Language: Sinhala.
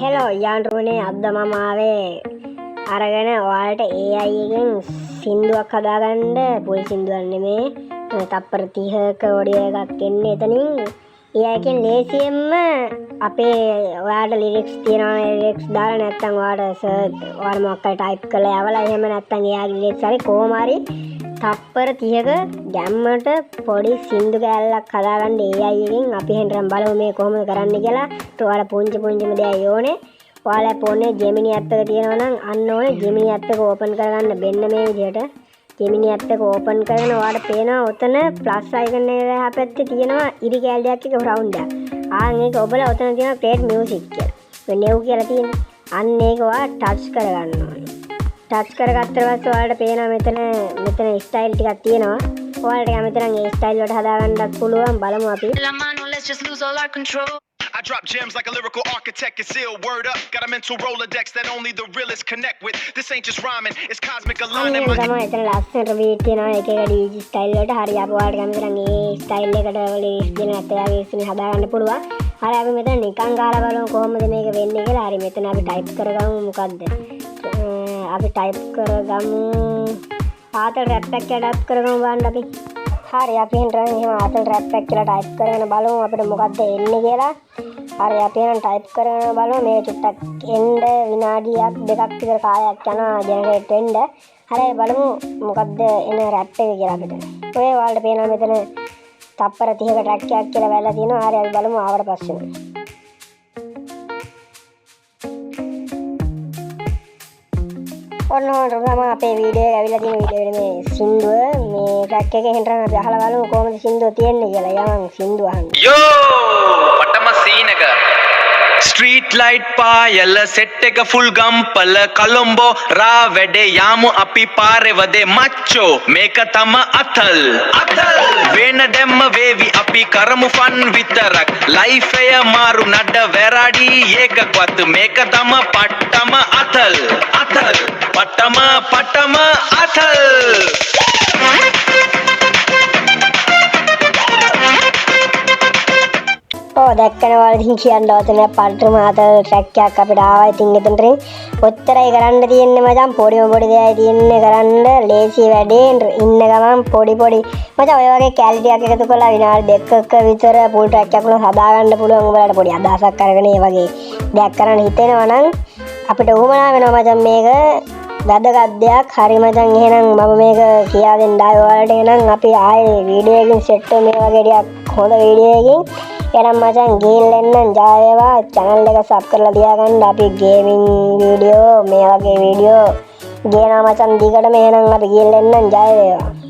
හෙලෝ යාන්ටරුවනේ අද මම ආවේ අරගෙන ඔයාලට AI එකෙන් සින්දුවක් හදාගන්න පොඩි සින්දුවක් නෙමේ තප්පර 30ක ඔඩියෝ එකක් එන්නේ එතනින් AI එකෙන් ලේසියෙන්ම අපේ ඔයාලට ලිරික්ස් තියනවා ලිරික්ස් දාලා නැත්නම් ඔයාලට සර්ච් ඔයාලා මොකක් හරි ටයිප් කරලා යවලා එහෙම නැත්නම් AI ලිරික්ස් හරි කොහොම හරි තප්පර 30ක ගැම්මට පොඩි සින්දු කෑල්ලක් හදාගන්න AI එකෙන් අපි හෙන්ටරම් බලමු මේ කොහොමද කරන්න කියලා. ඔයාලා පුංචිම දෙයක් ඕනේ. ඔයාලා ෆෝනේ Gemini app එක තියෙනවා නම් අන්න ඕනේ Gemini app එක ඕපන් කරගන්න මෙන්න මේ විදිහට. Gemini app එක ඕපන් කරගෙන ඔයාලට පේනවා ඔතන ප්ලස් අයිකන් එක එහා පැත්තේ තියෙනවා ඉරි කැලයක් එක රවුන්ඩ් එකක්. ආන් ඒක ඔබලා ඔතන තියෙනවා create music කියලා. මේ new කියලා තියෙන්නේ. අන්න ඒක ඔයා ටච් කරගන්න ඕනේ. ටච් කරගත්ත පස්සේ ඔයාලට පේනවා මෙතන ස්ටයිල් ටිකක් තියෙනවා. ඔයාලට කැමති නම් ඒ ස්ටයිල් වලට හදාගන්නත් පුළුවන්. බලමු අපි. I drop gems like a lyrical architect and seal word up. Got a mental Rolodex that only the realest connect with. This ain't just rhyming, it's cosmic alignment. තමයි එතන ලස්සනට බීට් තියෙනවා එක එක DJ ස්ටයිල් වලට. හරි අපි ඔයාලට කැමති නම් ඒ ස්ටයිල් එකට ලිරික්ස් දෙන ඇත්තයාගේ ඉස්සෙන් හදාගන්න පුළුවන්. හරි අපි මෙතන නිකන් ගාලා බලමු කොහොමද මේක වෙන්නේ කියලා. හරි මෙතන අපි ටයිප් කරගමු මොකද්ද? අපි ටයිප් කරගමු ආතල් රැප් එකක් ටයිප් කරගමු බලන්න අපි. හරි අපි හෙන්ටරන් එහෙම ආතල් රැප් එකක් කියලා ටයිප් කරගෙන බලමු අපිට මොකද්ද එන්නේ කියලා. හරි අපි එහෙනම් ටයිප් කරගෙන බලමු මේ චුට්ටක් එන්න විනාඩියක් දෙකක් විතර කාලයක් යනවා ජෙනරේට් වෙන්න. හරි බලමු මොකද්ද එන රැප් එක කියලා අපිට. ඔය ඔයාලට පේනවා මෙතන තප්පර 30ක ට්‍රැක් එකක් කියලා වැළලා තියෙනවා. හරි අපි බලමු ආවට පස්සේ. ඔන්න අපේ වීඩියෝ එක ඇවිල්ලා තියෙන වීඩියෝ එකේ මේ සින්දුව මේ ට්‍රැක් එකේ හෙන්ටරන් අපි අහලා බලමු කොහොමද සින්දුව තියෙන්නේ කියලා. යමන් සින්දුව අහන්න. යෝ පටම සීන් එක ස්ට්‍රීට් ලයිට් පායල සෙට් එක ෆුල් ගම්පල කොළඹ රා වැඩේ යාමු අපි පාරේ වදේ මච්චෝ මේක තම අතල් වෙන දෙම්ම වේවි අපි කරමු ෆන් විතරක් ලයිෆ් එය මාරු නඩ වැරඩි ඒකක්වත් මේක තම පට්ටම අතල් පටම අතල් දැක්කන වලින් කියන්න ඕතන පට්ටම අතල් ට්‍රැක් එකක් අපිට ආවා. ඉතින් එතනට ඔච්චරයි කරන්න තියෙන්නේ මචං. පොඩිම දෙයයි තියෙන්නේ කරන්න. ලේසි වැඩේ ඉන්න ගමන් පොඩි මචං ඔය වගේ කැලිටියක් එකතු කරලා විනාඩි 2ක විතර ෆුල් ට්‍රැක් එකක් උනත් හදාගන්න පුළුවන්. ඔයාලට පොඩි අදහසක් අරගෙන මේ වගේ දෙයක් කරන්න හිතෙනවා නම් අපිට උවමනා වෙනවා මචං මේක වැදගත් දෙයක්. හරි මචං එහෙනම් මම මේක කියා දෙන්න ආවේ ඔයාලට. එහෙනම් අපි ආයේ වීඩියෝ එකකින් සෙට් මේ වගේ ටිකක් හොඳ වීඩියෝ එකකින් එහෙනම් මචං ගිහින් එන්න ජය වේවා. channel එක sub කරලා තියාගන්න. අපි ගේමින් වීඩියෝ මේ වගේ වීඩියෝ ගේනවා මචං දිගටම. එහෙනම් අපි ගිහින් එන්න ජය වේවා.